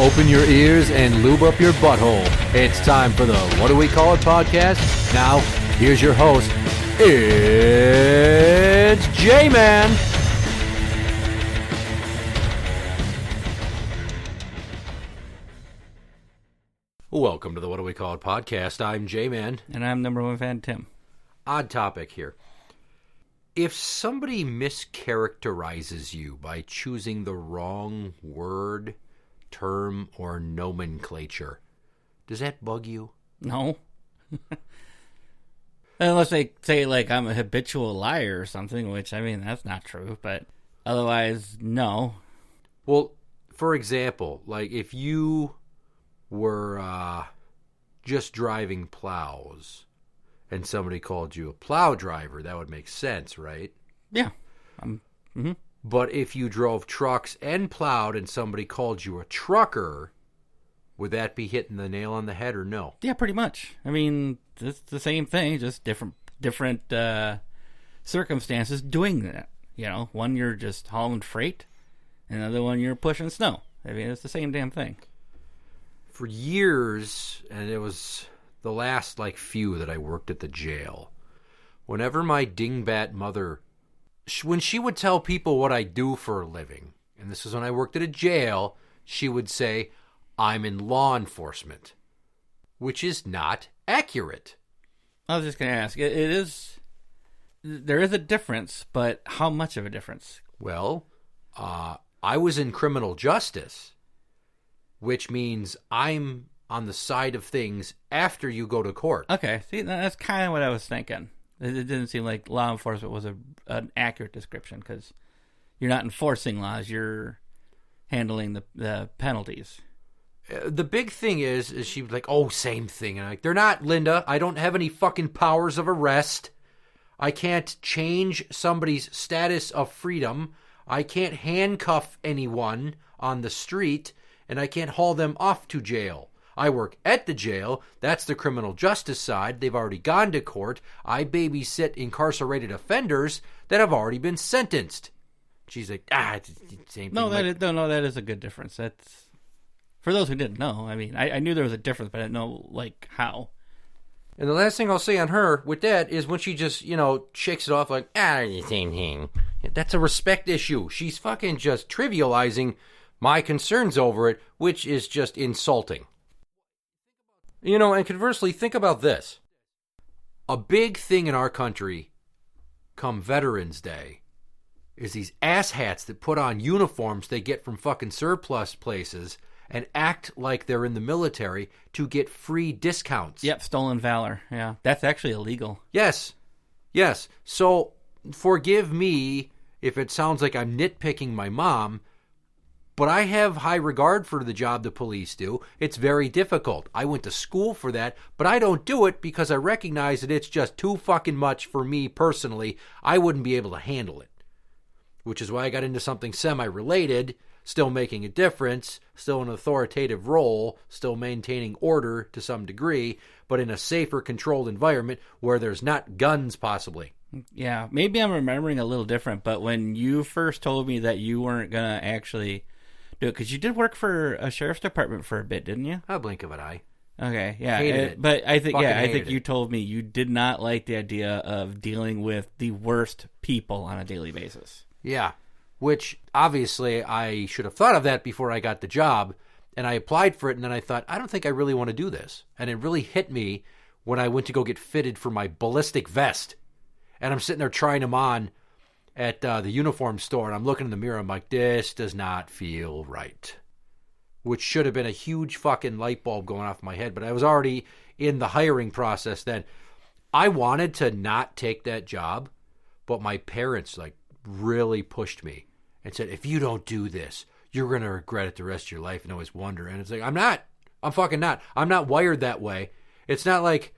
Open your ears and lube up your butthole. It's time for the What Do We Call It podcast. Now, here's your host. It's Jmann. Welcome to the What Do We Call It podcast. I'm Jmann. And I'm number one fan, Tim. Odd topic here. If somebody mischaracterizes you by choosing the wrong word, term, or nomenclature, does that bug you? No. Unless they say, like, I'm a habitual liar or something, which, I mean, that's not true, but otherwise, no. Well, for example, like, if you were just driving plows and somebody called you a plow driver, that would make sense, right? Yeah. But if you drove trucks and plowed and somebody called you a trucker, would that be hitting the nail on the head or no? Yeah, pretty much. I mean, it's the same thing, just different circumstances doing that. You know, one you're just hauling freight, and another one you're pushing snow. I mean, it's the same damn thing. For years, and it was the last, few that I worked at the jail, whenever my dingbat mother, when she would tell people what I do for a living, and this is when I worked at a jail, she would say, I'm in law enforcement, which is not accurate. I was just going to ask, there is a difference, but how much of a difference? Well, I was in criminal justice, which means I'm on the side of things after you go to court. Okay, see, that's kind of what I was thinking. It didn't seem like law enforcement was an accurate description, because you're not enforcing laws, you're handling the penalties. The big thing is she was like, oh, same thing. And I'm like, they're not, Linda. I don't have any fucking powers of arrest. I can't change somebody's status of freedom. I can't handcuff anyone on the street, and I can't haul them off to jail. I work at the jail. That's the criminal justice side. They've already gone to court. I babysit incarcerated offenders that have already been sentenced. She's like, it's the same thing. No, that is a good difference. That's for those who didn't know. I mean, I knew there was a difference, but I didn't know, how. And the last thing I'll say on her with that is when she just, shakes it off like, the same thing. That's a respect issue. She's fucking just trivializing my concerns over it, which is just insulting. And conversely, think about this. A big thing in our country, come Veterans Day, is these asshats that put on uniforms they get from fucking surplus places and act like they're in the military to get free discounts. Yep, stolen valor. Yeah, that's actually illegal. Yes. So, forgive me if it sounds like I'm nitpicking my mom, but I have high regard for the job the police do. It's very difficult. I went to school for that, but I don't do it because I recognize that it's just too fucking much for me personally. I wouldn't be able to handle it, which is why I got into something semi-related, still making a difference, still an authoritative role, still maintaining order to some degree, but in a safer, controlled environment where there's not guns possibly. Yeah, maybe I'm remembering a little different, but when you first told me that you weren't going to actually do it, because you did work for a sheriff's department for a bit, didn't you? A blink of an eye. Okay, yeah. Hated it. But I think you it. told me you did not like the idea of dealing with the worst people on a daily basis. Yeah, which obviously I should have thought of that before I got the job, and I applied for it, and then I thought, I don't think I really want to do this. And it really hit me when I went to go get fitted for my ballistic vest. And I'm sitting there trying them on at the uniform store, and I'm looking in the mirror, I'm like, this does not feel right. Which should have been a huge fucking light bulb going off my head, but I was already in the hiring process then. I wanted to not take that job, but my parents, really pushed me and said, if you don't do this, you're going to regret it the rest of your life and always wonder. And it's like, I'm not. I'm fucking not. I'm not wired that way. It's not like,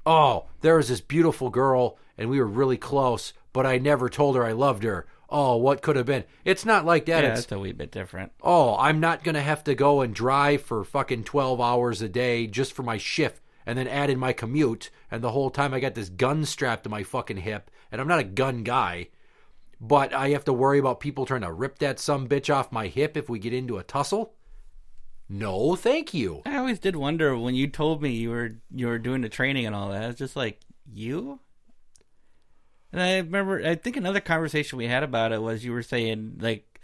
oh, there was this beautiful girl and we were really close, but I never told her I loved her. Oh, what could have been? It's not like that. Yeah, it's a wee bit different. Oh, I'm not going to have to go and drive for fucking 12 hours a day just for my shift and then add in my commute. And the whole time I got this gun strapped to my fucking hip. And I'm not a gun guy. But I have to worry about people trying to rip that sumbitch off my hip if we get into a tussle? No, thank you. I always did wonder when you told me you were doing the training and all that. It's just like, you? And I remember, I think another conversation we had about it was you were saying, like,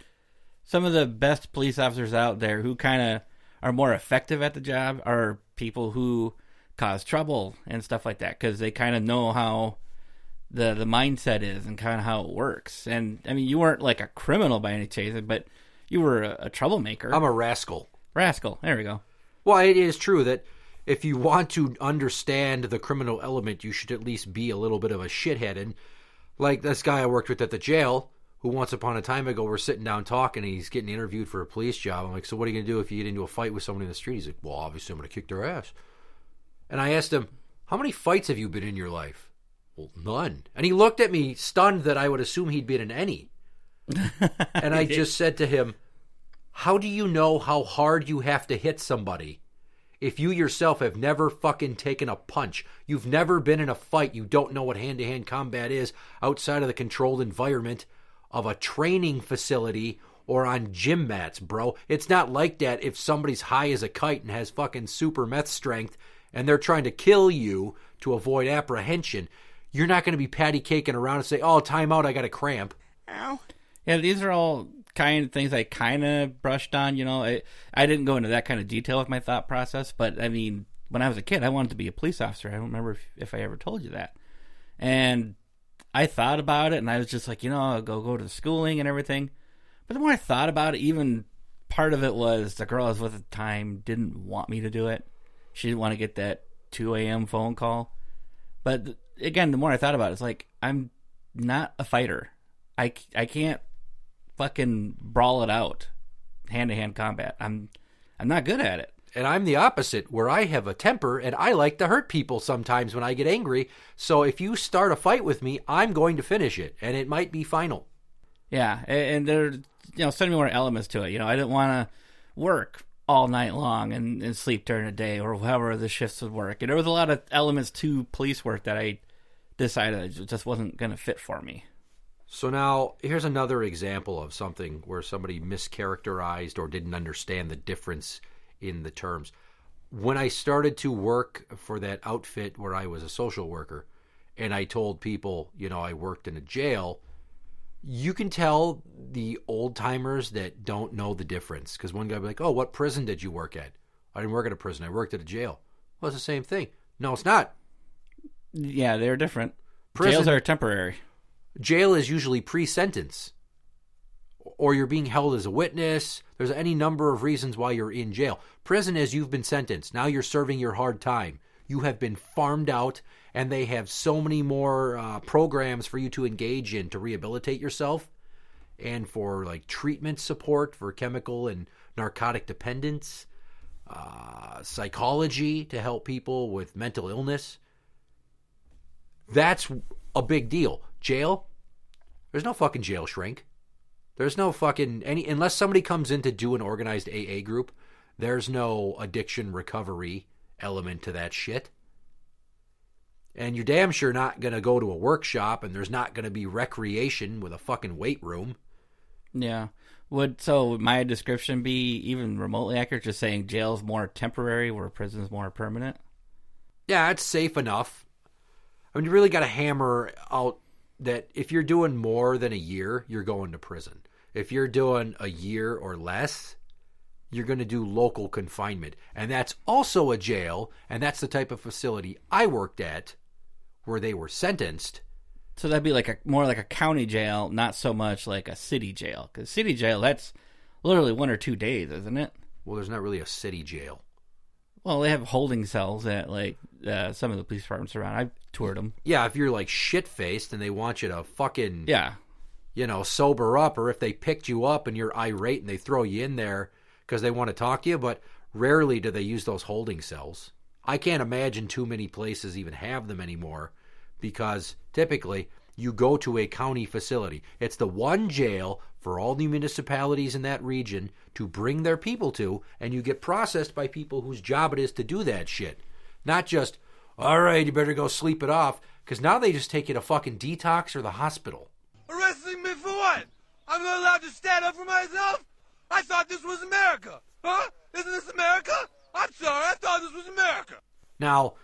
some of the best police officers out there who kind of are more effective at the job are people who cause trouble and stuff like that, because they kind of know how the mindset is and kind of how it works. And, I mean, you weren't like a criminal by any chance, but you were a troublemaker. I'm a rascal. Rascal. There we go. Well, it is true that if you want to understand the criminal element, you should at least be a little bit of a shithead. And like this guy I worked with at the jail, who once upon a time ago, we're sitting down talking, and he's getting interviewed for a police job. I'm like, so what are you going to do if you get into a fight with somebody in the street? He's like, well, obviously I'm going to kick their ass. And I asked him, how many fights have you been in your life? Well, none. And he looked at me stunned that I would assume he'd been in any. And I just said to him, how do you know how hard you have to hit somebody if you yourself have never fucking taken a punch? You've never been in a fight. You don't know what hand-to-hand combat is outside of the controlled environment of a training facility or on gym mats, bro. It's not like that if somebody's high as a kite and has fucking super meth strength and they're trying to kill you to avoid apprehension. You're not going to be patty caking around and say, oh, time out, I got a cramp. Ow. Yeah, these are all kind of things I kind of brushed on, you know. I didn't go into that kind of detail with my thought process, but I mean, when I was a kid, I wanted to be a police officer. I don't remember if I ever told you that. And I thought about it, and I was just like, you know, I'll go to the schooling and everything. But the more I thought about it, even part of it was the girl I was with at the time didn't want me to do it. She didn't want to get that 2 a.m. phone call. But again, the more I thought about it, it's like, I'm not a fighter. I can't fucking brawl it out, hand-to-hand combat. I'm not good at it. And I'm the opposite, where I have a temper and I like to hurt people sometimes when I get angry. So if you start a fight with me, I'm going to finish it, and it might be final. Yeah, and there, you know, so many more elements to it. You know, I didn't want to work all night long and sleep during the day or however the shifts would work. And there was a lot of elements to police work that I decided it just wasn't going to fit for me. So now, here's another example of something where somebody mischaracterized or didn't understand the difference in the terms. When I started to work for that outfit where I was a social worker, and I told people, you know, I worked in a jail, you can tell the old-timers that don't know the difference. Because one guy would be like, oh, what prison did you work at? I didn't work at a prison. I worked at a jail. Well, it's the same thing. No, it's not. Yeah, they're different. Prison, Jails are temporary. Jail is usually pre-sentence, or you're being held as a witness. There's any number of reasons why you're in jail. Prison is you've been sentenced. Now you're serving your hard time. You have been farmed out, and they have so many more programs for you to engage in to rehabilitate yourself, and for like treatment support for chemical and narcotic dependence, psychology to help people with mental illness. That's a big deal. Jail, there's no fucking jail shrink. There's no fucking unless somebody comes in to do an organized AA group, there's no addiction recovery element to that shit. And you're damn sure not going to go to a workshop, and there's not going to be recreation with a fucking weight room. Yeah. Would my description be even remotely accurate, just saying jail's more temporary where prison's more permanent? Yeah, it's safe enough. I mean, you really got to hammer out that if you're doing more than a year, you're going to prison. If you're doing a year or less, you're going to do local confinement. And that's also a jail, and that's the type of facility I worked at where they were sentenced. So that'd be more like a county jail, not so much like a city jail. Because city jail, that's literally 1 or 2 days, isn't it? Well, there's not really a city jail. Well, they have holding cells at some of the police departments around. I've toured them. Yeah, if you're like shit-faced and they want you to fucking, yeah, you know, sober up, or if they picked you up and you're irate and they throw you in there because they want to talk to you, but rarely do they use those holding cells. I can't imagine too many places even have them anymore, because typically you go to a county facility. It's the one jail for all the municipalities in that region to bring their people to, and you get processed by people whose job it is to do that shit. Not just, all right, you better go sleep it off, because now they just take you to fucking detox or the hospital. Arresting me for what? I'm not allowed to stand up for myself? I thought this was America. Huh? Isn't this America? I'm sorry, I thought this was America. Now,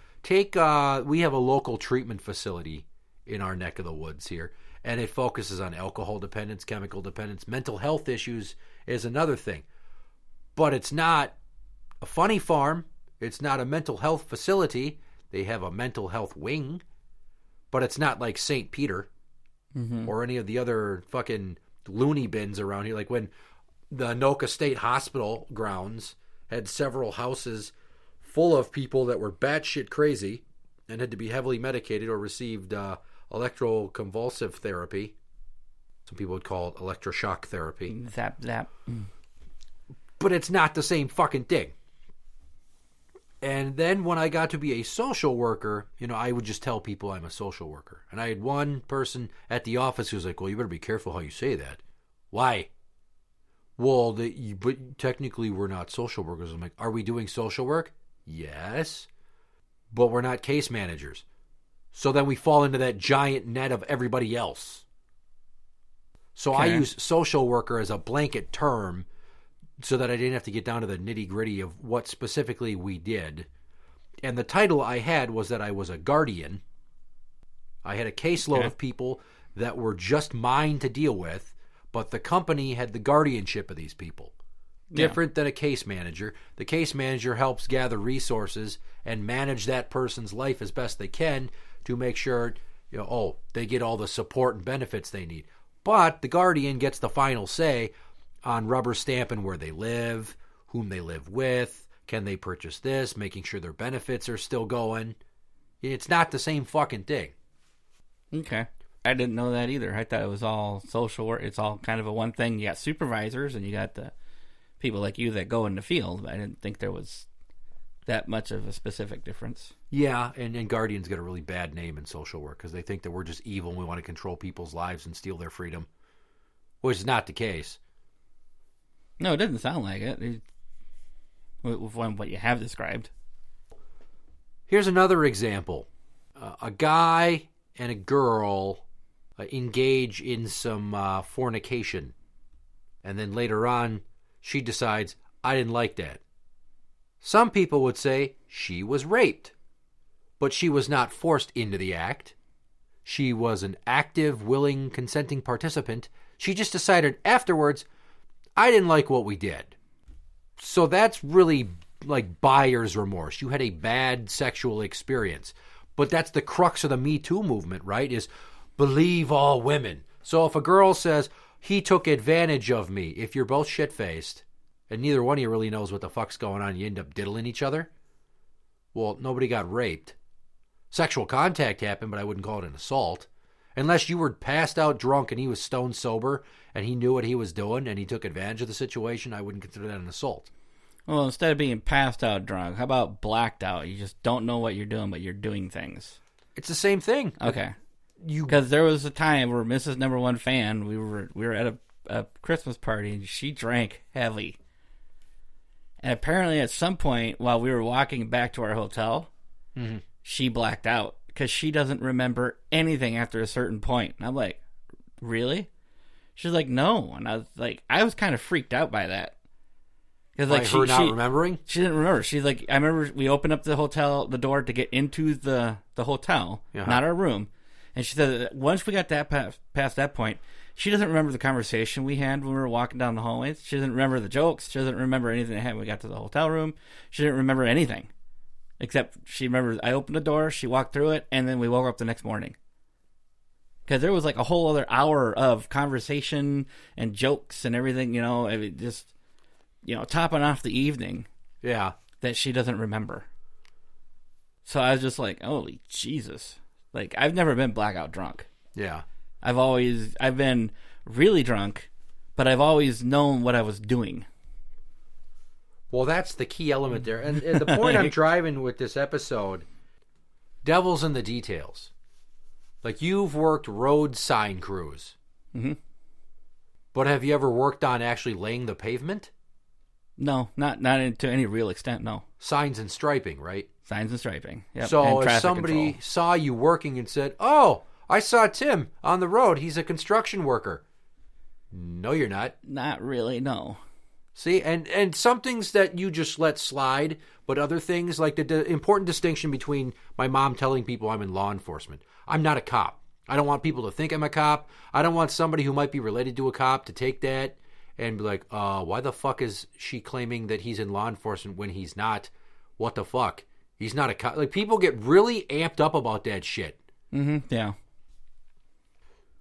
we have a local treatment facility in our neck of the woods here, and it focuses on alcohol dependence, chemical dependence, mental health issues is another thing. But it's not a funny farm. It's not a mental health facility. They have a mental health wing, but it's not like St. Peter or any of the other fucking loony bins around here. Like when the Anoka State Hospital grounds had several houses full of people that were batshit crazy and had to be heavily medicated or received electroconvulsive therapy. Some people would call it electroshock therapy. Zap, zap. But it's not the same fucking thing. And then when I got to be a social worker, I would just tell people I'm a social worker. And I had one person at the office who was like, well, you better be careful how you say that. Why? Well, but technically we're not social workers. I'm like, are we doing social work? Yes. But we're not case managers. So then we fall into that giant net of everybody else. So I use social worker as a blanket term so that I didn't have to get down to the nitty-gritty of what specifically we did. And the title I had was that I was a guardian. I had a caseload of people that were just mine to deal with, but the company had the guardianship of these people. Different than a case manager. The case manager helps gather resources and manage that person's life as best they can to make sure, they get all the support and benefits they need. But the guardian gets the final say on rubber stamping where they live, whom they live with, can they purchase this, making sure their benefits are still going. It's not the same fucking thing. Okay. I didn't know that either. I thought it was all social work. It's all kind of a one thing. You got supervisors and you got the people like you that go in the field. But I didn't think there was that much of a specific difference. Yeah, and guardians get a really bad name in social work because they think that we're just evil and we want to control people's lives and steal their freedom, which is not the case. No, it doesn't sound like it. With what you have described. Here's another example. A guy and a girl engage in some fornication. And then later on, she decides, I didn't like that. Some people would say she was raped. But she was not forced into the act. She was an active, willing, consenting participant. She just decided afterwards, I didn't like what we did. So that's really like buyer's remorse. You had a bad sexual experience. But that's the crux of the Me Too movement, right? Is believe all women. So if a girl says, he took advantage of me, if you're both shit-faced, and neither one of you really knows what the fuck's going on, you end up diddling each other, well, nobody got raped. Sexual contact happened, but I wouldn't call it an assault. Unless you were passed out drunk and he was stone sober and he knew what he was doing and he took advantage of the situation, I wouldn't consider that an assault. Well, instead of being passed out drunk, how about blacked out? You just don't know what you're doing, but you're doing things. It's the same thing. Okay. Because there was a time where Mrs. Number One Fan, we were at a Christmas party and she drank heavy. And apparently at some point while we were walking back to our hotel, she blacked out. Because she doesn't remember anything after a certain point. And I'm like, really? She's like, no. And I was kind of freaked out by that. Because like her not remembering? She didn't remember. She's like, I remember we opened up the door to get into the hotel, not our room. And she said that once we got that past that point, she doesn't remember the conversation we had when we were walking down the hallways. She doesn't remember the jokes. She doesn't remember anything that happened when we got to the hotel room. She didn't remember anything. Except she remembers I opened the door, she walked through it, and then we woke up the next morning. Because there was like a whole other hour of conversation and jokes and everything, just, topping off the evening. Yeah. That she doesn't remember. So I was just like, holy Jesus. Like, I've never been blackout drunk. Yeah. I've been really drunk, but I've always known what I was doing. Well, that's the key element there. And the point I'm driving with this episode, devil's in the details. Like, you've worked road sign crews. Mm-hmm. But have you ever worked on actually laying the pavement? No, not to any real extent, no. Signs and striping, right? Signs and striping, yep. So if somebody saw you working and said, oh, I saw Tim on the road. He's a construction worker. No, you're not. Not really, no. See, and some things that you just let slide, but other things, like the important distinction between my mom telling people I'm in law enforcement. I'm not a cop. I don't want people to think I'm a cop. I don't want somebody who might be related to a cop to take that and be like, why the fuck is she claiming that he's in law enforcement when he's not? What the fuck? He's not a cop. Like, people get really amped up about that shit. Mm-hmm. Yeah.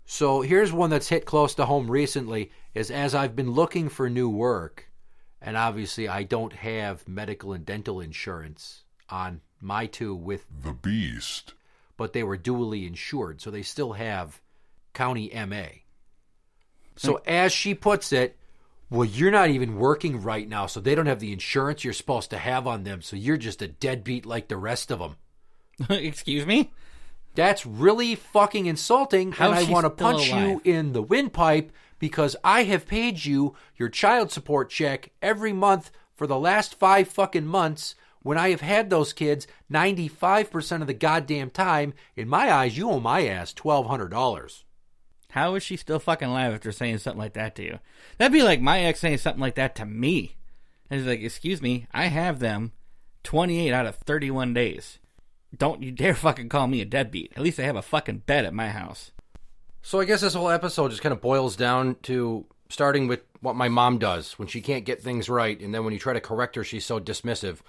So here's one that's hit close to home recently, is as I've been looking for new work, and obviously I don't have medical and dental insurance on my two with The Beast. but they were dually insured, so they still have county MA. So as she puts it, well, you're not even working right now, so they don't have the insurance you're supposed to have on them, so you're just a deadbeat like the rest of them. Excuse me? That's really fucking insulting, How and is I she want to still punch you alive? in the windpipe because I have paid you your child support check every month for the last 5 fucking months when I have had those kids 95% of the goddamn time. In my eyes, you owe my ass $1,200. How is she still fucking alive after saying something like that to you? That'd be like my ex saying something like that to me. And he's like, excuse me, I have them 28 out of 31 days. Don't you dare fucking call me a deadbeat. At least I have a fucking bed at my house. So I guess this whole episode just kind of boils down to starting with what my mom does when she can't get things right, and then when you try to correct her, she's so dismissive.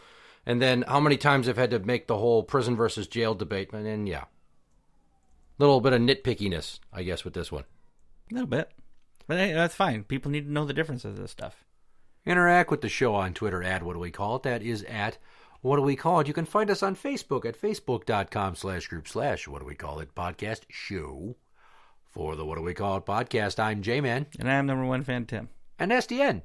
And then how many times I've had to make the whole prison versus jail debate. And then, yeah. Little bit of nitpickiness, I guess, with this one. A little bit. But hey, that's fine. People need to know the differences of this stuff. Interact with the show on Twitter at What Do We Call It? That is at What Do We Call It? You can find us on Facebook at facebook.com/group/What Do We Call It podcast show. For the What Do We Call It podcast, I'm Jmann. And I'm number one fan, Tim. And that's the end.